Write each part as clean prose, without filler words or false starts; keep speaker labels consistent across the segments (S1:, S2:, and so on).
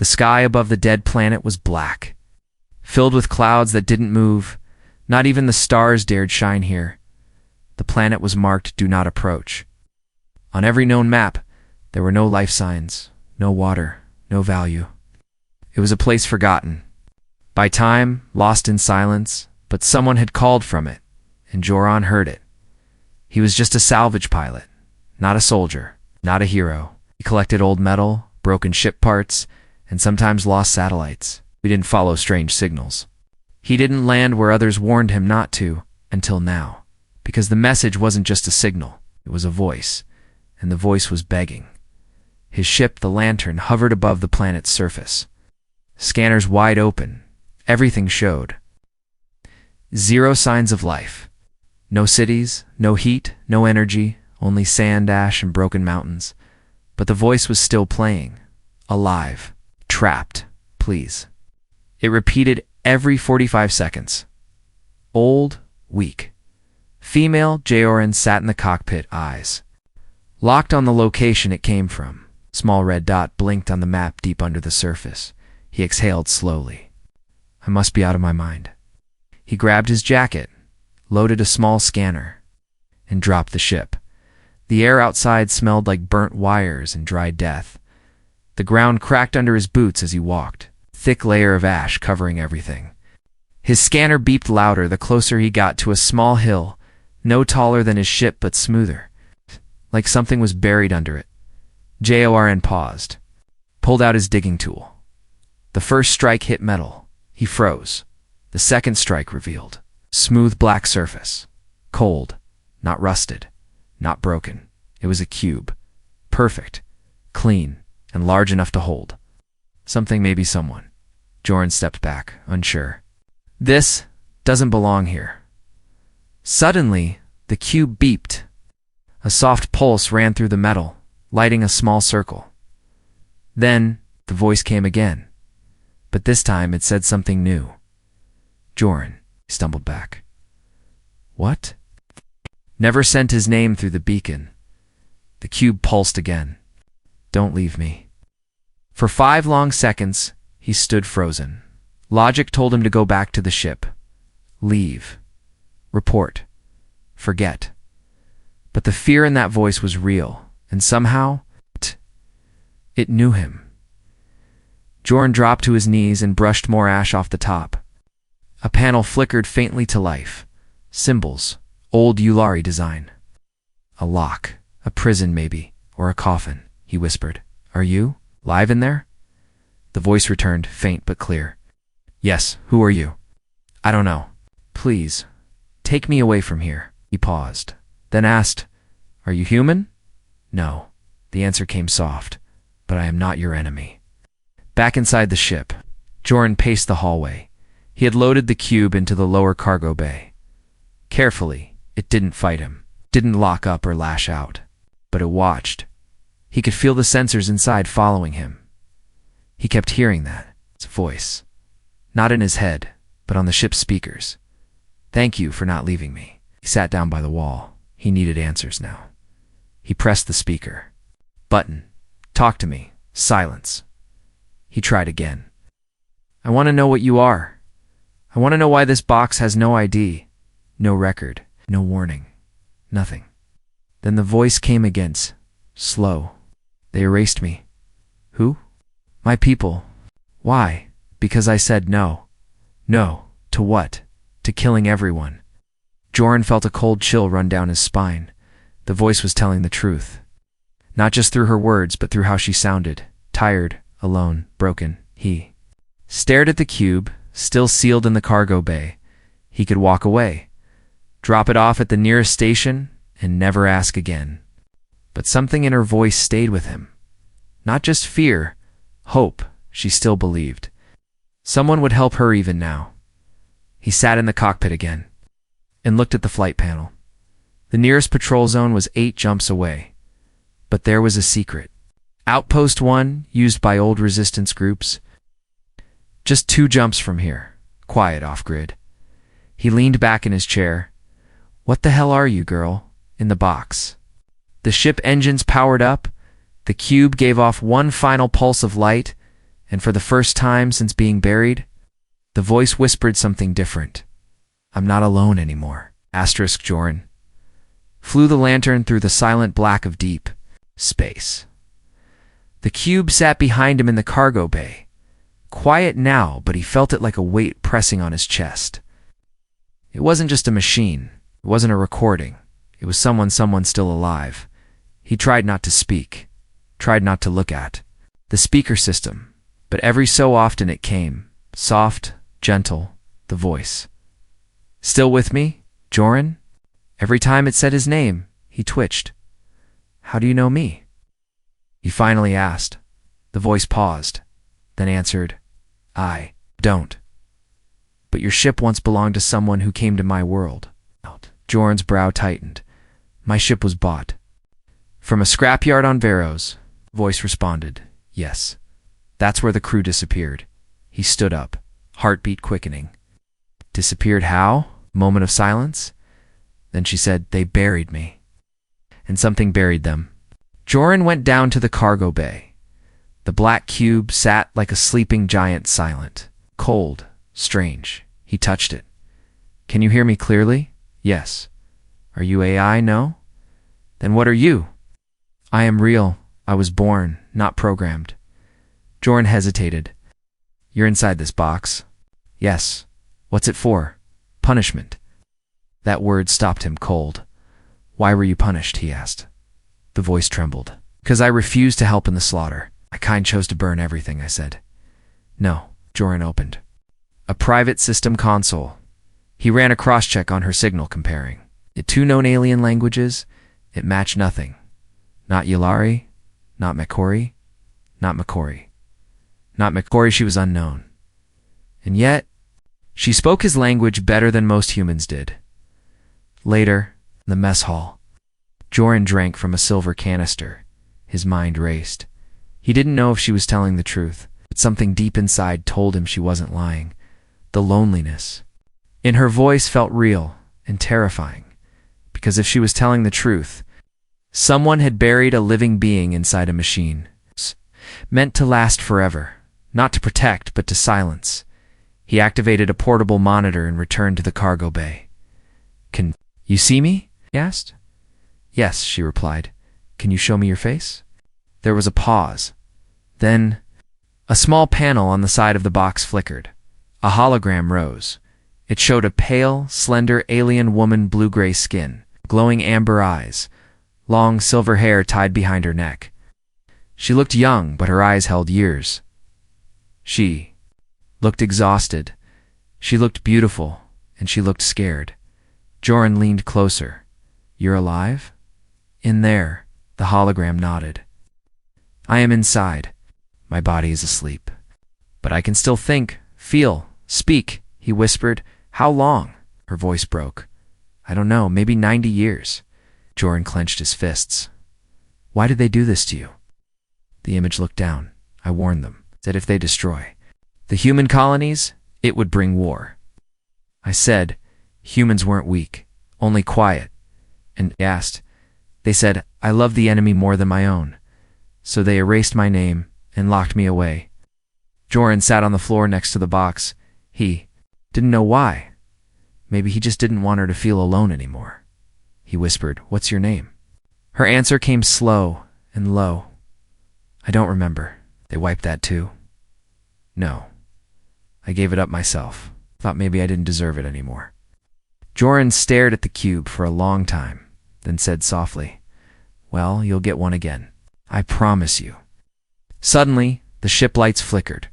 S1: The sky above the dead planet was black, filled with clouds that didn't move. Not even the stars dared shine here. The planet was marked "Do Not Approach." On every known map, there were no life signs, no water, no value. It was a place forgotten, by time, lost in silence, but someone had called from it, and Joran heard it. He was just a salvage pilot, not a soldier, not a hero. He collected old metal, broken ship parts, and sometimes lost satellites. We didn't follow strange signals. He didn't land where others warned him not to, until now, because the message wasn't just a signal, it was a voice, and the voice was begging. His ship, the Lantern, hovered above the planet's surface. Scanners wide open. Everything showed. Zero signs of life. No cities, no heat, no energy, only sand, ash, and broken mountains. But the voice was still playing. Alive. Trapped. Please. It repeated every 45 seconds. Old, weak. Female, Joran sat in the cockpit, eyes locked on the location it came from. Small red dot blinked on the map deep under the surface. He exhaled slowly. I must be out of my mind. He grabbed his jacket, loaded a small scanner, and dropped the ship. The air outside smelled like burnt wires and dry death. The ground cracked under his boots as he walked, thick layer of ash covering everything. His scanner beeped louder the closer he got to a small hill, no taller than his ship but smoother, like something was buried under it. Joran paused, pulled out his digging tool. The first strike hit metal. He froze. The second strike revealed smooth black surface. Cold, not rusted, not broken. It was a cube. Perfect, clean, and large enough to hold. Something, maybe someone. Joran stepped back, unsure. This doesn't belong here. Suddenly, the cube beeped. A soft pulse ran through the metal, lighting a small circle. Then, the voice came again. But this time it said something new. Joran stumbled back. What? Never sent his name through the beacon. The cube pulsed again. Don't leave me. For 5 long seconds, he stood frozen. Logic told him to go back to the ship. Leave. Report. Forget. But the fear in that voice was real, and somehow, it knew him. Joran dropped to his knees and brushed more ash off the top. A panel flickered faintly to life. Symbols. Old Ulari design. A lock. A prison, maybe. Or a coffin, he whispered. Are you live in there? The voice returned, faint but clear. Yes, who are you? I don't know. Please, take me away from here. He paused, then asked, Are you human? No. The answer came soft. But I am not your enemy. Back inside the ship, Joran paced the hallway. He had loaded the cube into the lower cargo bay. Carefully, it didn't fight him, didn't lock up or lash out. But it watched. He could feel the sensors inside following him. He kept hearing that, its voice. Not in his head, but on the ship's speakers. Thank you for not leaving me. He sat down by the wall. He needed answers now. He pressed the speaker. Button. Talk to me. Silence. He tried again. I want to know what you are. I want to know why this box has no ID, no record, no warning, nothing. Then the voice came again, slow. They erased me. Who? My people. Why? Because I said no. No. To what? To killing everyone. Joran felt a cold chill run down his spine. The voice was telling the truth. Not just through her words, but through how she sounded. Tired, alone, broken. He stared at the cube, still sealed in the cargo bay. He could walk away, drop it off at the nearest station, and never ask again. But something in her voice stayed with him. Not just fear, hope, she still believed. Someone would help her even now. He sat in the cockpit again and looked at the flight panel. The nearest patrol zone was 8 jumps away. But there was a secret. Outpost 1, used by old resistance groups. Just 2 jumps from here, quiet off-grid. He leaned back in his chair. What the hell are you, girl? In the box. The ship engines powered up. The cube gave off one final pulse of light, And for the first time since being buried, the voice whispered something different. I'm not alone anymore. Asterisk Joran flew the lantern through the silent black of deep space. The cube sat behind him in the cargo bay, quiet now, but he felt it like a weight pressing on his chest. It wasn't just a machine. It wasn't a recording. It was someone still alive. He tried not to speak, tried not to look at the speaker system, but every so often it came, soft, gentle, the voice. Still with me, Joran? Every time it said his name, he twitched. How do you know me? He finally asked. The voice paused, then answered, I don't. But your ship once belonged to someone who came to my world. Joran's brow tightened. My ship was bought. From a scrapyard on Veros, the voice responded, yes. That's where the crew disappeared. He stood up, heartbeat quickening. Disappeared how? Moment of silence. Then she said, they buried me. And something buried them. Joran went down to the cargo bay. The black cube sat like a sleeping giant, silent, cold, strange. He touched it. Can you hear me clearly? Yes. Are you AI? No? Then what are you? I am real. I was born, not programmed. Joran hesitated. You're inside this box? Yes. What's it for? Punishment. That word stopped him cold. Why were you punished? He asked. The voice trembled. Because I refused to help in the slaughter. My kind chose to burn everything, I said. No. Joran opened a private system console. He ran a cross-check on her signal, comparing it to known alien languages. It matched nothing. Not Yulari, not Makori, not Makori. Not Makori, she was unknown. And yet, she spoke his language better than most humans did. Later, in the mess hall, Joran drank from a silver canister. His mind raced. He didn't know if she was telling the truth, but something deep inside told him she wasn't lying. The loneliness in her voice felt real and terrifying, because if she was telling the truth, someone had buried a living being inside a machine, meant to last forever, not to protect, but to silence. He activated a portable monitor and returned to the cargo bay. Can you see me? He asked. Yes, she replied. Can you show me your face? There was a pause. Then, a small panel on the side of the box flickered. A hologram rose. It showed a pale, slender alien woman, blue-gray skin, glowing amber eyes, long silver hair tied behind her neck. She looked young, but her eyes held years. She looked exhausted. She looked beautiful, and she looked scared. Joran leaned closer. You're alive? In there, the hologram nodded. I am inside. My body is asleep. But I can still think, feel, speak, he whispered. How long? Her voice broke. I don't know, maybe 90 years. Joran clenched his fists. Why did they do this to you? The image looked down. I warned them, said if they destroy the human colonies, it would bring war. I said, humans weren't weak, only quiet. And asked, they said, I love the enemy more than my own. So they erased my name and locked me away. Joran sat on the floor next to the box. He didn't know why. Maybe he just didn't want her to feel alone anymore. He whispered, what's your name? Her answer came slow and low. I don't remember. They wiped that too? No. I gave it up myself. Thought maybe I didn't deserve it anymore. Joran stared at the cube for a long time, then said softly, well, you'll get one again. I promise you. Suddenly, the ship lights flickered.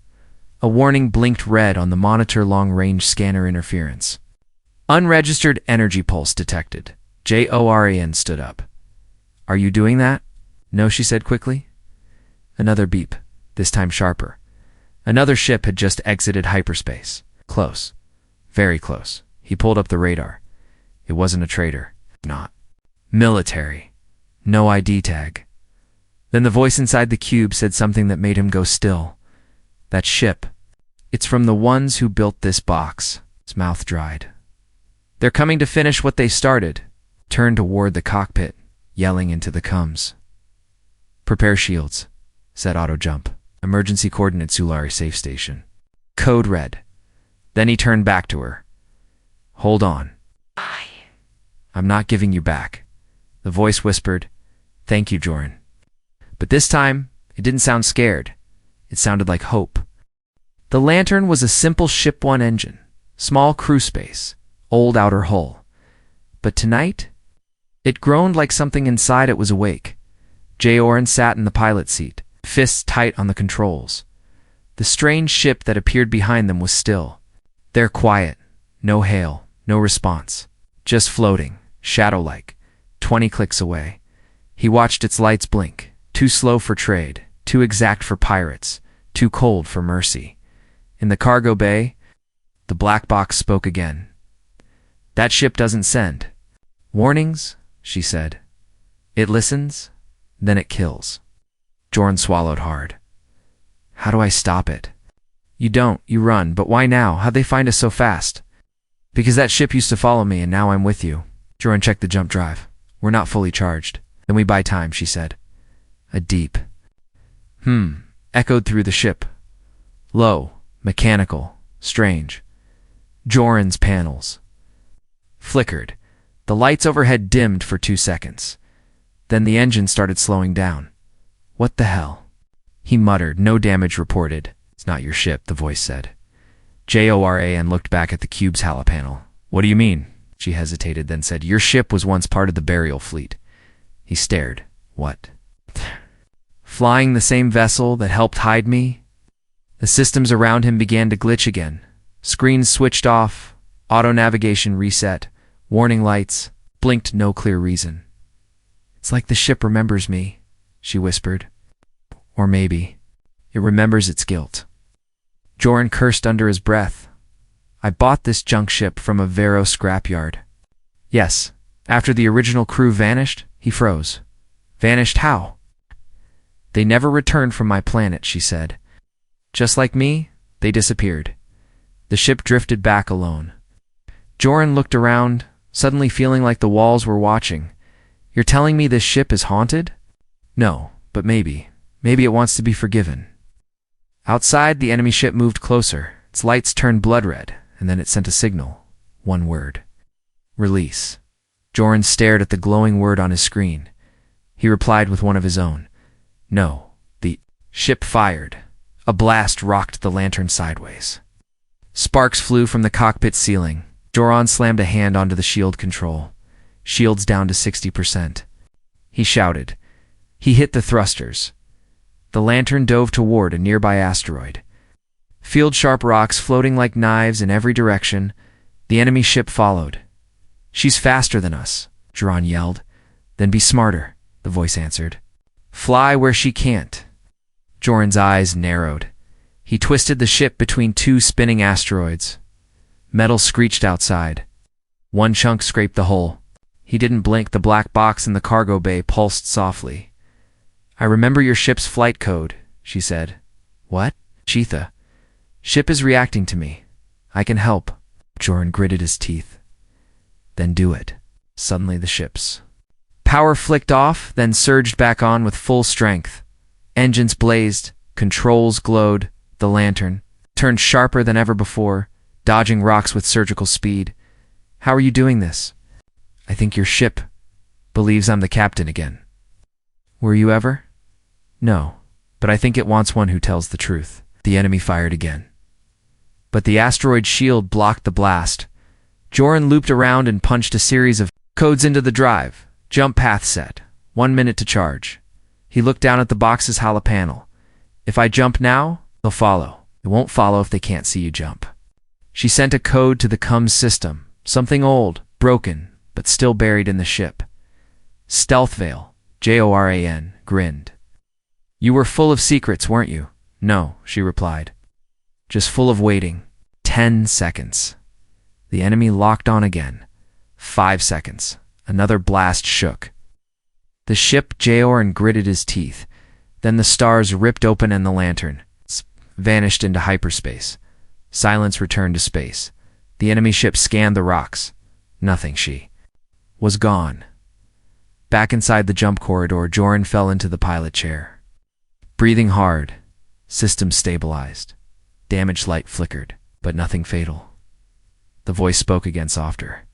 S1: A warning blinked red on the monitor, long-range scanner interference. Unregistered energy pulse detected. Joran stood up. Are you doing that? No, she said quickly. Another beep, this time sharper. Another ship had just exited hyperspace. Close. Very close. He pulled up the radar. It wasn't a trader. Not military. No ID tag. Then the voice inside the cube said something that made him go still. That ship. It's from the ones who built this box. His mouth dried. They're coming to finish what they started. Turned toward the cockpit, yelling into the comms. Prepare shields, said Auto Jump. Emergency coordinates Sulari safe station. Code red. Then he turned back to her. Hold on. I'm not giving you back. The voice whispered, Thank you, Joran. But this time, it didn't sound scared. It sounded like hope. The lantern was a simple Ship 1 engine, small crew space, old outer hull. But tonight, it groaned like something inside it was awake. Joran sat in the pilot seat, fists tight on the controls. The strange ship that appeared behind them was still. There quiet, no hail, no response, just floating, shadow-like, 20 clicks away. He watched its lights blink, too slow for trade, too exact for pirates, too cold for mercy. In the cargo bay, the black box spoke again. That ship doesn't send warnings, she said. It listens, then it kills. Joran swallowed hard. How do I stop it? You don't, you run, but why now? How'd they find us so fast? Because that ship used to follow me and now I'm with you. Joran checked the jump drive. We're not fully charged. Then we buy time, she said. A deep echoed through the ship. Low, mechanical, strange. Joran's panels flickered. The lights overhead dimmed for 2 seconds. Then the engine started slowing down. What the hell? He muttered, no damage reported. It's not your ship, the voice said. Joran looked back at the cube's halo panel. What do you mean? She hesitated, then said, Your ship was once part of the burial fleet. He stared. What? Flying the same vessel that helped hide me? The systems around him began to glitch again. Screens switched off, auto-navigation reset, warning lights, blinked no clear reason. It's like the ship remembers me, she whispered. Or maybe it remembers its guilt. Joran cursed under his breath. I bought this junk ship from a Vero scrapyard. Yes, after the original crew vanished, he froze. Vanished how? They never returned from my planet, she said. Just like me, they disappeared. The ship drifted back alone. Joran looked around, suddenly feeling like the walls were watching. You're telling me this ship is haunted? No, but maybe. Maybe it wants to be forgiven. Outside, the enemy ship moved closer. Its lights turned blood red, and then it sent a signal. One word. Release. Joran stared at the glowing word on his screen. He replied with one of his own. No. The ship fired. A blast rocked the lantern sideways. Sparks flew from the cockpit ceiling. Joran slammed a hand onto the shield control. Shields down to 60%. He shouted. He hit the thrusters. The lantern dove toward a nearby asteroid. Field-sharp rocks floating like knives in every direction. The enemy ship followed. She's faster than us, Joran yelled. Then be smarter, the voice answered. Fly where she can't. Joran's eyes narrowed. He twisted the ship between 2 spinning asteroids. Metal screeched outside. One chunk scraped the hull. He didn't blink. The black box in the cargo bay pulsed softly. I remember your ship's flight code, she said. What? Cheetah. Ship is reacting to me. I can help. Joran gritted his teeth. Then do it. Suddenly the ship's power flicked off, then surged back on with full strength. Engines blazed, controls glowed, the lantern turned sharper than ever before, dodging rocks with surgical speed. How are you doing this? I think your ship believes I'm the captain again. Were you ever? No, but I think it wants one who tells the truth. The enemy fired again. But the asteroid shield blocked the blast. Joran looped around and punched a series of codes into the drive. Jump path set. 1 minute to charge. He looked down at the box's holo panel. If I jump now, they'll follow. It won't follow if they can't see you jump. She sent a code to the comms system. Something old, broken, but still buried in the ship. Stealth Veil. Joran grinned. You were full of secrets, weren't you? No, she replied. Just full of waiting. 10 seconds. The enemy locked on again. 5 seconds. Another blast shook. The ship, Joran gritted his teeth. Then the stars ripped open and the lantern vanished into hyperspace. Silence returned to space. The enemy ship scanned the rocks. Nothing. She was gone. Back inside the jump corridor, Joran fell into the pilot chair. Breathing hard, System stabilized. Damaged light flickered, but nothing fatal. The voice spoke again softer.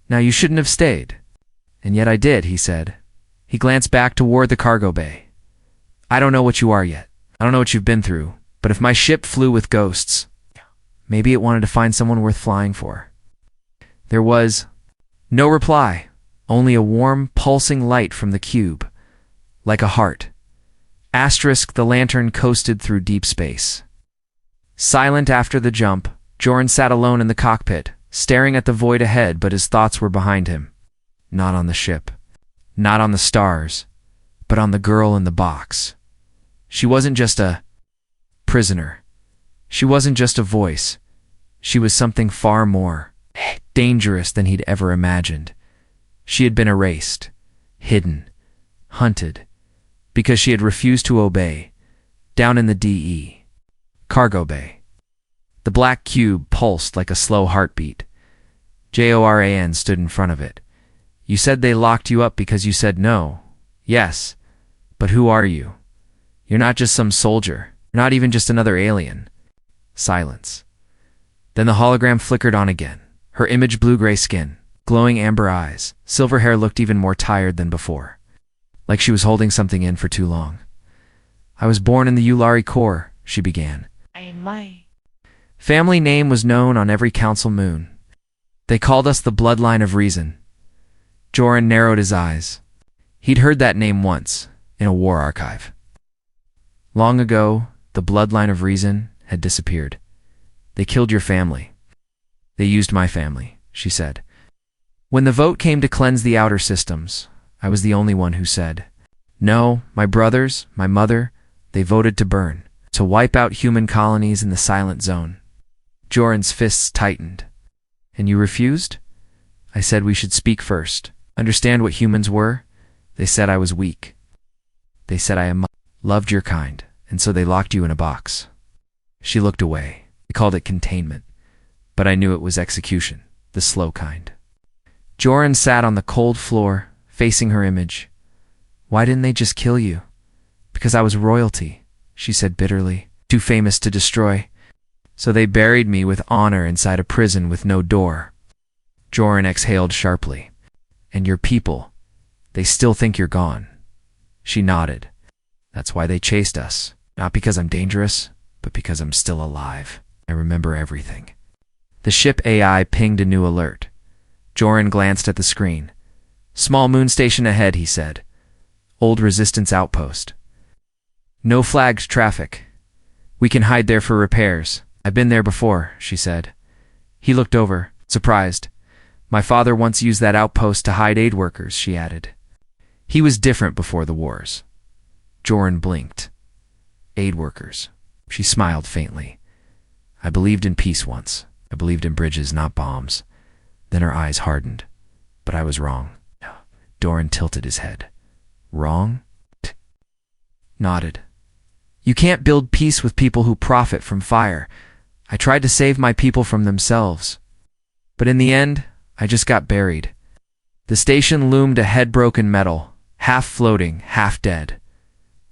S1: Now you shouldn't have stayed. And yet I did, he said. He glanced back toward the cargo bay. I don't know what you are yet. I don't know what you've been through, but if my ship flew with ghosts, maybe it wanted to find someone worth flying for. There was no reply, only a warm, pulsing light from the cube, like a heart. Asterisk, the lantern coasted through deep space. Silent after the jump, Joran sat alone in the cockpit, staring at the void ahead, but his thoughts were behind him. Not on the ship, not on the stars, but on the girl in the box. She wasn't just a prisoner. She wasn't just a voice. She was something far more dangerous than he'd ever imagined. She had been erased, hidden, hunted, because she had refused to obey, down in the DE cargo bay. The black cube pulsed like a slow heartbeat. Joran stood in front of it. You said they locked you up because you said no. Yes, but who are you? You're not just some soldier, not even just another alien. Silence. Then the hologram flickered on again. Her image blue-gray skin, glowing amber eyes, silver hair looked even more tired than before, like she was holding something in for too long. I was born in the Ulari core, she began. Family name was known on every council moon. They called us the bloodline of reason. Joran narrowed his eyes. He'd heard that name once, in a war archive. Long ago, the bloodline of reason had disappeared. They killed your family. They used my family, she said. When the vote came to cleanse the outer systems, I was the only one who said, no, my brothers, my mother, they voted to burn, to wipe out human colonies in the silent zone. Joran's fists tightened. And you refused? I said we should speak first, understand what humans were. They said I was weak. They said I loved your kind, and so they locked you in a box. She looked away. They called it containment, but I knew it was execution, the slow kind. Joran sat on the cold floor, facing her image. Why didn't they just kill you? Because I was royalty, she said bitterly, too famous to destroy. So they buried me with honor inside a prison with no door. Joran exhaled sharply. And your people, they still think you're gone. She nodded. That's why they chased us. Not because I'm dangerous, but because I'm still alive. I remember everything. The ship AI pinged a new alert. Joran glanced at the screen. Small moon station ahead, he said. Old resistance outpost. No flagged traffic. We can hide there for repairs. I've been there before, she said. He looked over, surprised. My father once used that outpost to hide aid workers, she added. He was different before the wars. Joran blinked. Aid workers. She smiled faintly. I believed in peace once. I believed in bridges, not bombs. Then her eyes hardened. But I was wrong. Joran tilted his head. Wrong? Nodded. You can't build peace with people who profit from fire. I tried to save my people from themselves. But in the end, I just got buried. The station loomed a head-broken metal, half floating, half dead.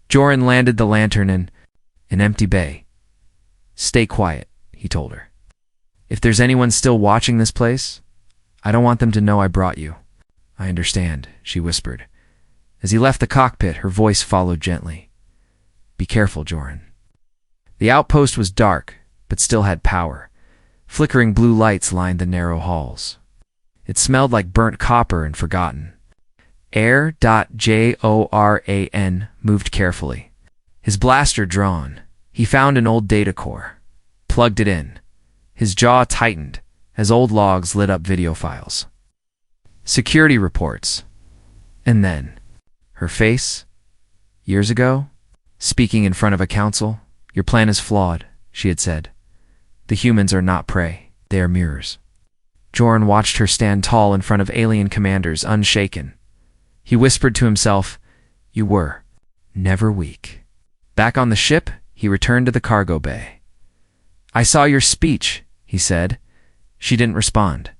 S1: Joran landed the lantern in an empty bay. Stay quiet, he told her. If there's anyone still watching this place, I don't want them to know I brought you. I understand, she whispered. As he left the cockpit, her voice followed gently. Be careful, Joran. The outpost was dark, but still had power. Flickering blue lights lined the narrow halls. It smelled like burnt copper and forgotten. Joran moved carefully. His blaster drawn, he found an old data core. Plugged it in. His jaw tightened as old logs lit up video files. Security reports. And then, her face. Years ago, speaking in front of a council, your plan is flawed, she had said. The humans are not prey, they are mirrors. Joran watched her stand tall in front of alien commanders, unshaken. He whispered to himself, you were never weak. Back on the ship, he returned to the cargo bay. I saw your speech, he said. She didn't respond.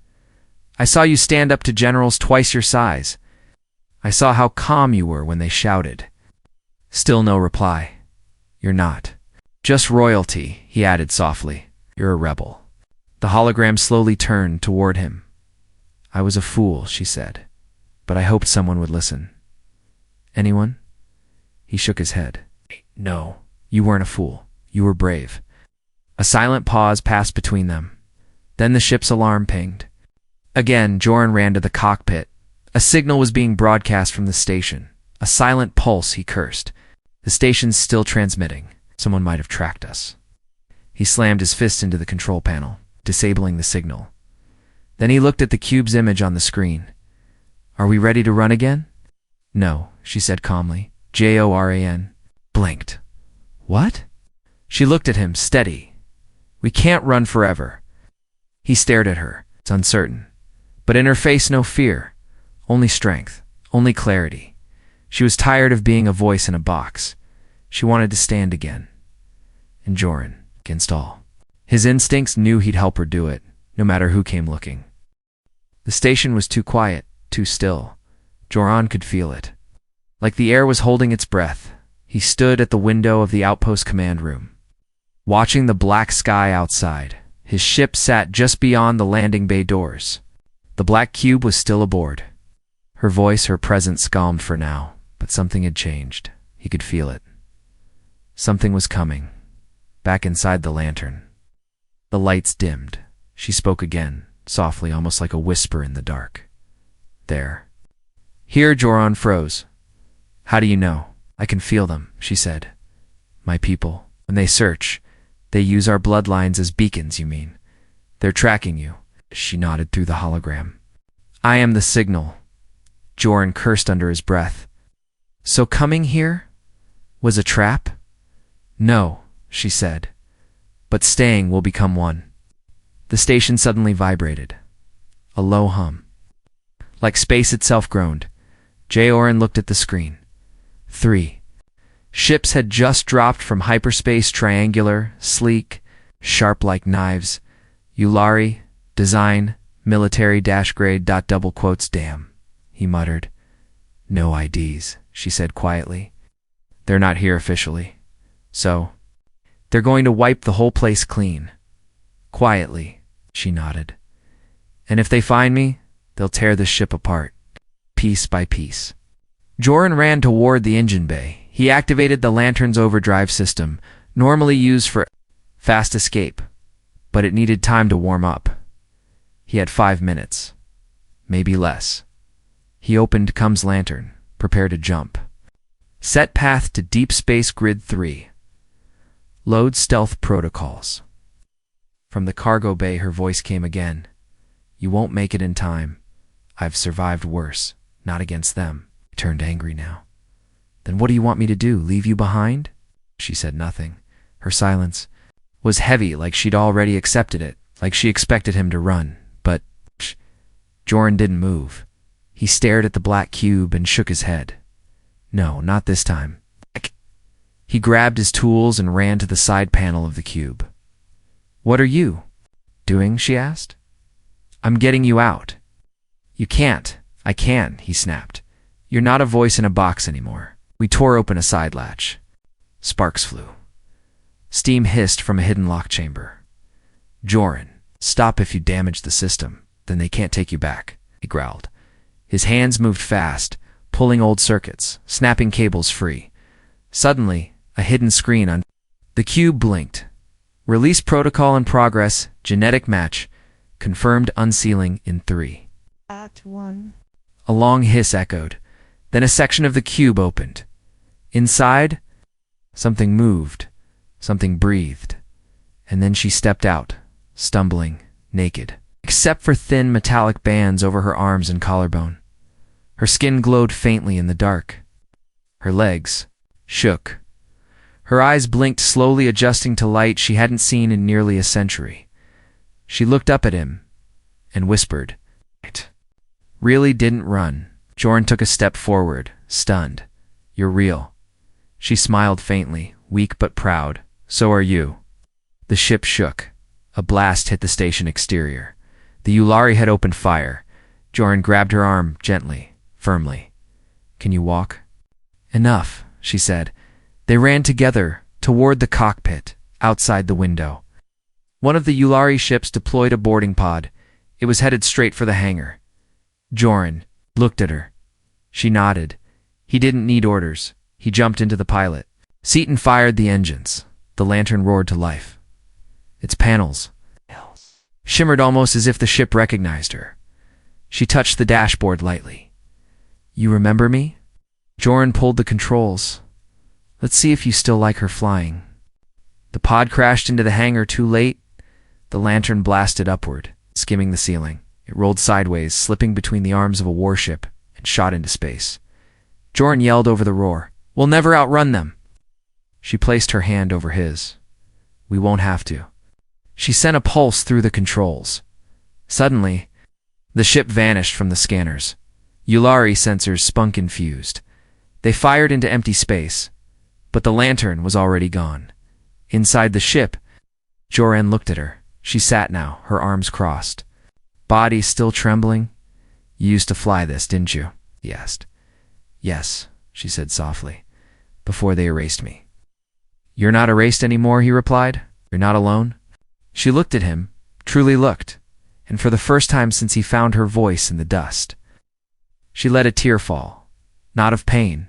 S1: I saw you stand up to generals twice your size. I saw how calm you were when they shouted. Still no reply. You're not. Just royalty, he added softly. You're a rebel. The hologram slowly turned toward him. I was a fool, she said, but I hoped someone would listen. Anyone? He shook his head. No, you weren't a fool. You were brave. A silent pause passed between them. Then the ship's alarm pinged. Again, Joran ran to the cockpit. A signal was being broadcast from the station. A silent pulse, he cursed. The station's still transmitting. Someone might have tracked us. He slammed his fist into the control panel, disabling the signal. Then he looked at the cube's image on the screen. Are we ready to run again? No, she said calmly. Joran blinked. What? She looked at him, steady. We can't run forever. He stared at her. It's uncertain. But in her face, no fear. Only strength. Only clarity. She was tired of being a voice in a box. She wanted to stand again. And Joran, against all. His instincts knew he'd help her do it, no matter who came looking. The station was too quiet, too still. Joran could feel it. Like the air was holding its breath, he stood at the window of the outpost command room. Watching the black sky outside, his ship sat just beyond the landing bay doors. The black cube was still aboard. Her voice, her presence calmed for now, but something had changed. He could feel it. Something was coming. Back inside the lantern. The lights dimmed. She spoke again, softly, almost like a whisper in the dark. There. Here, Joran froze. How do you know? I can feel them, she said. My people. When they search, they use our bloodlines as beacons, you mean? They're tracking you. She nodded through the hologram. I am the signal. Joran cursed under his breath. So coming here was a trap? No, she said. But staying will become one. The station suddenly vibrated. A low hum. Like space itself groaned. Joran looked at the screen. 3. Ships had just dropped from hyperspace, triangular, sleek, sharp like knives. Ulari, design, military-grade. Double quotes, damn, he muttered. No IDs, she said quietly. They're not here officially. So, they're going to wipe the whole place clean. Quietly, she nodded. And if they find me, they'll tear the ship apart, piece by piece. Joran ran toward the engine bay. He activated the lantern's overdrive system, normally used for fast escape, but it needed time to warm up. He had 5 minutes, maybe less. He opened Cum's lantern, prepared to jump. Set path to Deep Space Grid 3. Load stealth protocols. From the cargo bay, her voice came again. You won't make it in time. I've survived worse, not against them. He turned angry now. Then what do you want me to do, leave you behind? She said nothing. Her silence was heavy, like she'd already accepted it, like she expected him to run. But Joran didn't move. He stared at the black cube and shook his head. No, not this time. He grabbed his tools and ran to the side panel of the cube. What are you doing? She asked. I'm getting you out. You can't. I can, he snapped. You're not a voice in a box anymore. We tore open a side latch. Sparks flew. Steam hissed from a hidden lock chamber. Joran, stop if you damage the system. Then they can't take you back, he growled. His hands moved fast, pulling old circuits, snapping cables free. Suddenly, a hidden screen on the cube blinked. Release protocol in progress, genetic match, confirmed unsealing in 3.
S2: At 1.
S1: A long hiss echoed. Then a section of the cube opened. Inside, something moved, something breathed. And then she stepped out, stumbling, naked, except for thin metallic bands over her arms and collarbone. Her skin glowed faintly in the dark. Her legs shook. Her eyes blinked, slowly adjusting to light she hadn't seen in nearly a century. She looked up at him and whispered, Really didn't run. Joran took a step forward, stunned. You're real. She smiled faintly, weak but proud. So are you. The ship shook. A blast hit the station exterior. The Ulari had opened fire. Joran grabbed her arm gently, firmly. Can you walk? Enough, she said. They ran together, toward the cockpit, outside the window. One of the Yulari ships deployed a boarding pod. It was headed straight for the hangar. Joran looked at her. She nodded. He didn't need orders. He jumped into the pilot seat and fired the engines. The lantern roared to life. Its panels shimmered almost as if the ship recognized her. She touched the dashboard lightly. "You remember me?" Joran pulled the controls. "Let's see if you still like her flying." The pod crashed into the hangar too late. The lantern blasted upward, skimming the ceiling. It rolled sideways, slipping between the arms of a warship, and shot into space. Joran yelled over the roar, "We'll never outrun them!" She placed her hand over his. "We won't have to." She sent a pulse through the controls. Suddenly, the ship vanished from the scanners. Yulari sensors spun confused. They fired into empty space, but the lantern was already gone. Inside the ship, Joran looked at her. She sat now, her arms crossed. Body still trembling. "You used to fly this, didn't you?" he asked. "Yes," she said softly, "before they erased me." "You're not erased anymore," he replied. "You're not alone." She looked at him, truly looked, and for the first time since he found her voice in the dust. She let a tear fall, not of pain,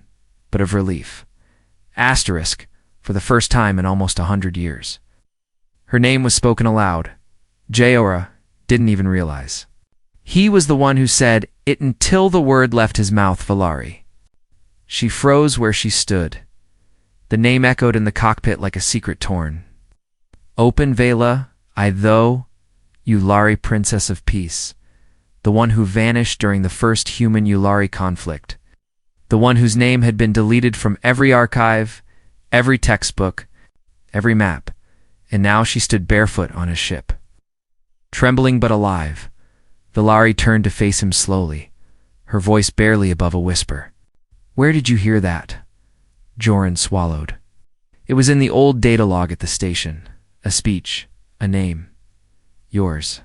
S1: but of relief. Asterisk, for the first time in almost 100 years. Her name was spoken aloud. Jeora didn't even realize. He was the one who said it until the word left his mouth, Valari. She froze where she stood. The name echoed in the cockpit like a secret torn. "Open Vela, I thou, Yulari Princess of Peace, the one who vanished during the first human-Yulari conflict, the one whose name had been deleted from every archive, every textbook, every map, and now she stood barefoot on his ship. Trembling but alive, Valari turned to face him slowly, her voice barely above a whisper. "Where did you hear that?" Joran swallowed. "It was in the old data log at the station. A speech, a name. Yours."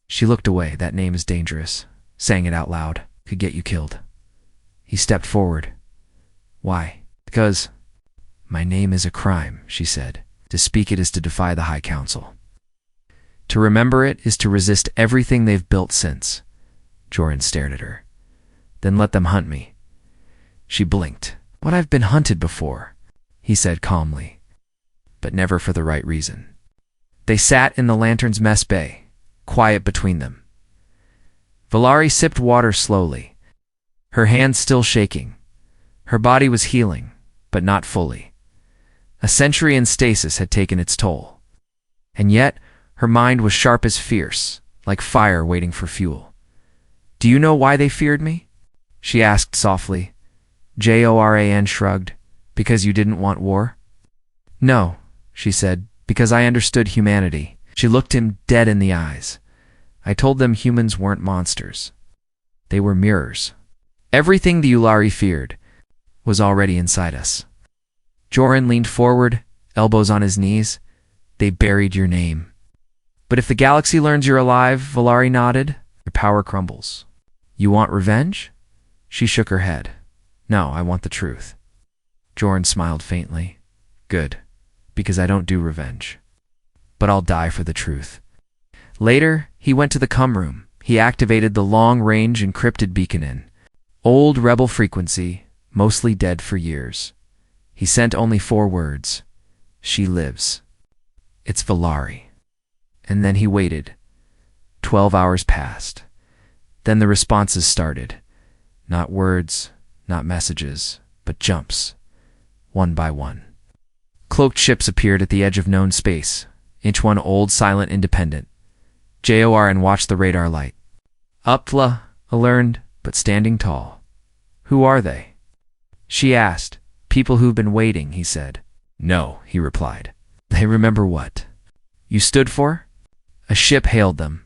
S1: She looked away. "That name is dangerous. Saying it out loud could get you killed." He stepped forward. "Why?" "Because my name is a crime," she said. "To speak it is to defy the High Council. To remember it is to resist everything they've built since." Joran stared at her. "Then let them hunt me." She blinked. "What, I've been hunted before," he said calmly, "but never for the right reason." They sat in the lantern's mess bay, quiet between them. Valari sipped water slowly, her hands still shaking. Her body was healing, but not fully. A century in stasis had taken its toll. And yet, her mind was sharp as fierce, like fire waiting for fuel. "Do you know why they feared me?" she asked softly. Joran shrugged. "Because you didn't want war?" "No," she said, "because I understood humanity." She looked him dead in the eyes. "I told them humans weren't monsters. They were mirrors. Everything the Yulari feared was already inside us." Joran leaned forward, elbows on his knees. "They buried your name." "But if the galaxy learns you're alive," Valari nodded, "your power crumbles." "You want revenge?" She shook her head. "No, I want the truth." Joran smiled faintly. "Good, because I don't do revenge. But I'll die for the truth." Later, he went to the cum room. He activated the long-range encrypted beacon in. Old rebel frequency, mostly dead for years. He sent only 4 words. "She lives. It's Valari." And then he waited. 12 hours passed. Then the responses started. Not words, not messages, but jumps, one by one. Cloaked ships appeared at the edge of known space, each one old, silent, independent. Joran watched the radar light. Upla, alert, but standing tall. "Who are they?" she asked. "People who've been waiting," he said. "No," he replied. "They remember what you stood for?" A ship hailed them.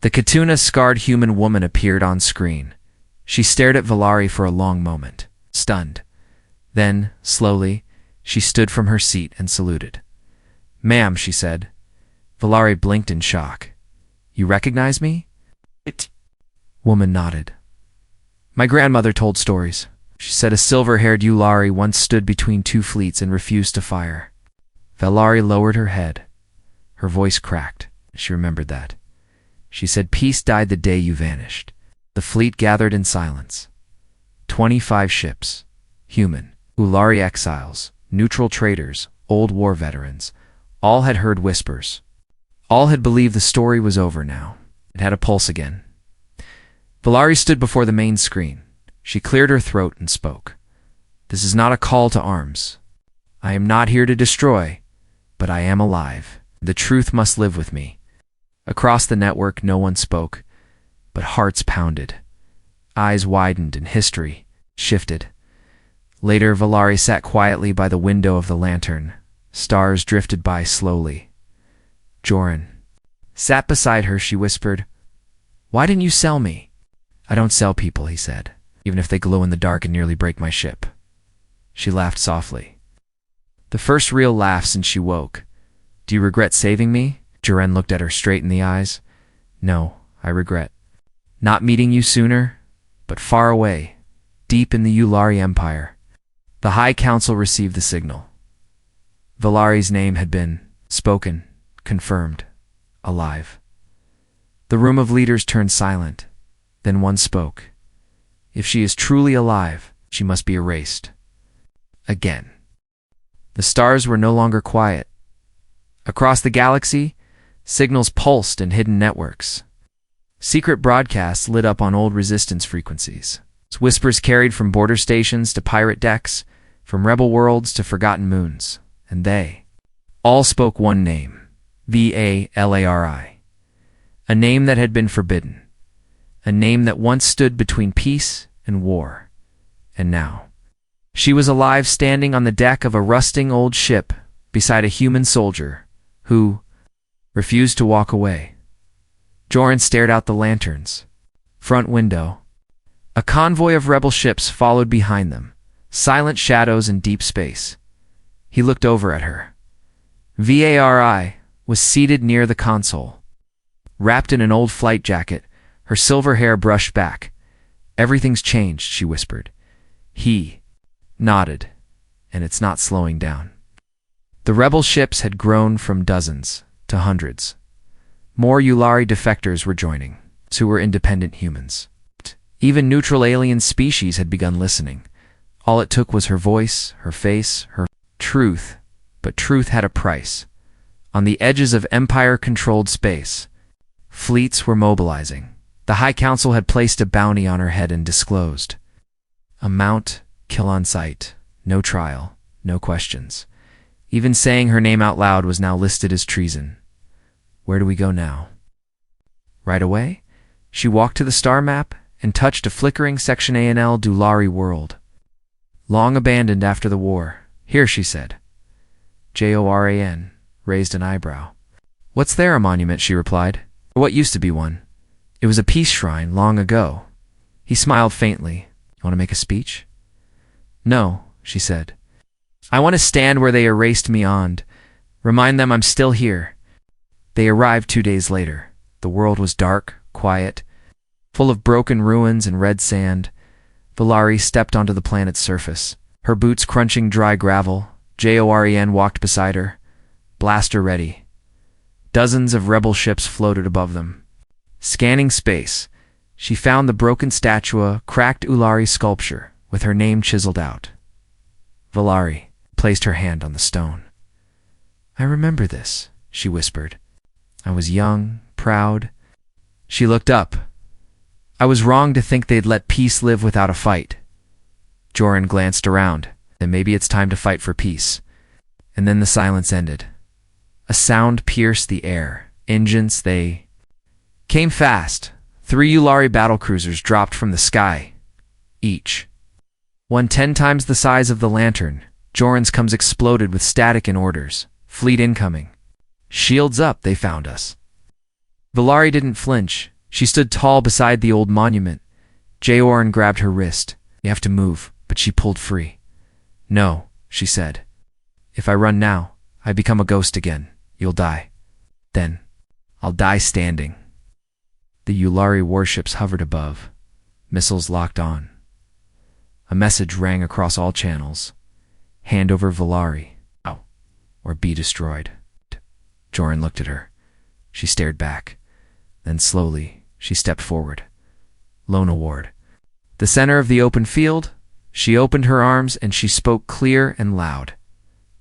S1: The Katuna-scarred human woman appeared on screen. She stared at Valari for a long moment, stunned. Then, slowly, she stood from her seat and saluted. "Ma'am," she said. Valari blinked in shock. "You recognize me?" Woman nodded. "My grandmother told stories. She said a silver-haired Yulari once stood between two fleets and refused to fire. Valari lowered her head. Her voice cracked. She remembered that. She said, "Peace died the day you vanished." The fleet gathered in silence. 25 ships. Human. Ulari exiles. Neutral traders. Old war veterans. All had heard whispers. All had believed the story was over now. It had a pulse again. Valari stood before the main screen. She cleared her throat and spoke. "This is not a call to arms. I am not here to destroy, but I am alive. The truth must live with me." Across the network, no one spoke, but hearts pounded. Eyes widened and history shifted. Later, Valari sat quietly by the window of the lantern. Stars drifted by slowly. Joran sat beside her. She whispered, "Why didn't you sell me?" "I don't sell people," he said, "even if they glow in the dark and nearly break my ship." She laughed softly. The first real laugh since she woke. "Do you regret saving me?" Joran looked at her straight in the eyes. "No, I regret not meeting you sooner, but far away, deep in the Ulari Empire." The High Council received the signal. Valari's name had been spoken, confirmed, alive. The room of leaders turned silent. Then one spoke. If she is truly alive, she must be erased. Again. The stars were no longer quiet. Across the galaxy, signals pulsed in hidden networks. Secret broadcasts lit up on old resistance frequencies. Whispers carried from border stations to pirate decks, from rebel worlds to forgotten moons. And they all spoke one name, Valari. A name that had been forbidden. A name that once stood between peace and war. And now, she was alive, standing on the deck of a rusting old ship beside a human soldier who refused to walk away. Joran stared out the lanterns. Front window. A convoy of rebel ships followed behind them, silent shadows in deep space. He looked over at her. Valari was seated near the console. Wrapped in an old flight jacket, her silver hair brushed back. "Everything's changed," she whispered. He nodded, "and it's not slowing down." The rebel ships had grown from dozens to hundreds. More Ulari defectors were joining, who were independent humans. Even neutral alien species had begun listening. All it took was her voice, her face, her truth. But truth had a price. On the edges of Empire-controlled space, fleets were mobilizing. The High Council had placed a bounty on her head and disclosed. Amount, kill on sight, no trial, no questions. Even saying her name out loud was now listed as treason. Where do we go now? Right away, she walked to the star map and touched a flickering Section ANL Dulari world. Long abandoned after the war. "Here," she said. Joran raised an eyebrow. "What's there, a monument?" she replied. "Or what used to be one. It was a peace shrine long ago." He smiled faintly. "You want to make a speech?" "No," she said. "I want to stand where they erased me on. Remind them I'm still here." They arrived 2 days later. The world was dark, quiet, full of broken ruins and red sand. Valari stepped onto the planet's surface, her boots crunching dry gravel. Joran walked beside her, blaster ready. Dozens of rebel ships floated above them. Scanning space, she found the broken statue, cracked Ulari sculpture, with her name chiseled out. Valari placed her hand on the stone. "I remember this," she whispered. "I was young, proud." She looked up. "I was wrong to think they'd let peace live without a fight." Joran glanced around. "Then maybe it's time to fight for peace." And then the silence ended. A sound pierced the air. Engines, they came fast. 3 Ulari battlecruisers dropped from the sky. Each one 10 times the size of the lantern. Joran's comes exploded with static and orders. "Fleet incoming." "Shields up, they found us." Valari didn't flinch. She stood tall beside the old monument. Joran grabbed her wrist. "You have to move," but she pulled free. "No," she said. "If I run now, I become a ghost again. You'll die. Then, I'll die standing." The Ulari warships hovered above. Missiles locked on. A message rang across all channels. Hand over Valari. Oh. Or be destroyed. Joran looked at her. She stared back. Then slowly, she stepped forward. Lone Award. The center of the open field, she opened her arms and she spoke clear and loud.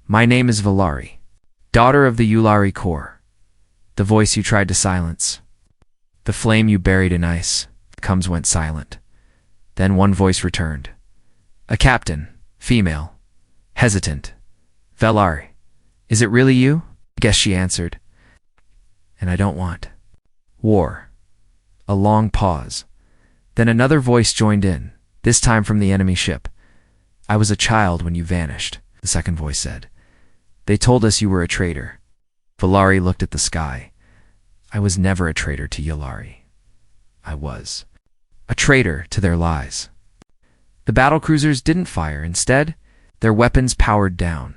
S1: My name is Valari, daughter of the Yulari core. The voice you tried to silence. The flame you buried in ice. Comes went silent. Then one voice returned. A captain, female, hesitant. Valari, is it really you? Guess she answered. And I don't want. War. A long pause. Then another voice joined in, this time from the enemy ship. I was a child when you vanished, the second voice said. They told us you were a traitor. Valari looked at the sky. I was never a traitor to Yulari. I was a traitor to their lies. The battlecruisers didn't fire. Instead, their weapons powered down.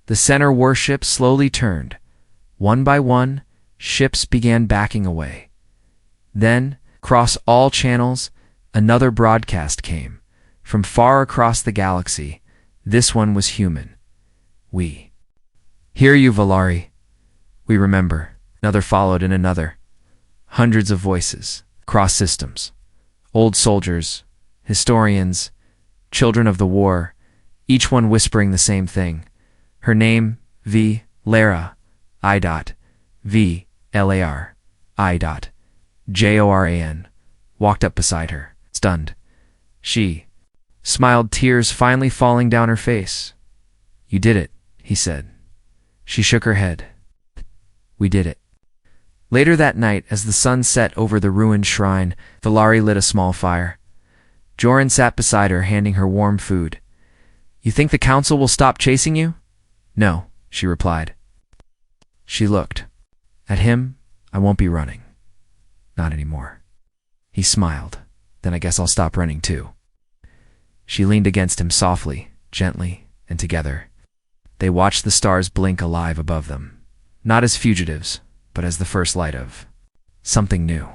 S1: The center warship slowly turned. One by one, ships began backing away. Then, across all channels, another broadcast came. From far across the galaxy, this one was human. We hear you, Valari. We remember. Another followed and another. Hundreds of voices, cross systems. Old soldiers, historians, children of the war, each one whispering the same thing. Her name, V. Lara, I. V. Lar, I. Joran, walked up beside her, stunned. She smiled, tears finally falling down her face. You did it, he said. She shook her head. We did it. Later that night, as the sun set over the ruined shrine, Valari lit a small fire. Joran sat beside her, handing her warm food. You think the council will stop chasing you? No, she replied. She looked. At him, I won't be running. Not anymore. He smiled. Then I guess I'll stop running too. She leaned against him softly, gently, and together. They watched the stars blink alive above them. Not as fugitives, but as the first light of something new.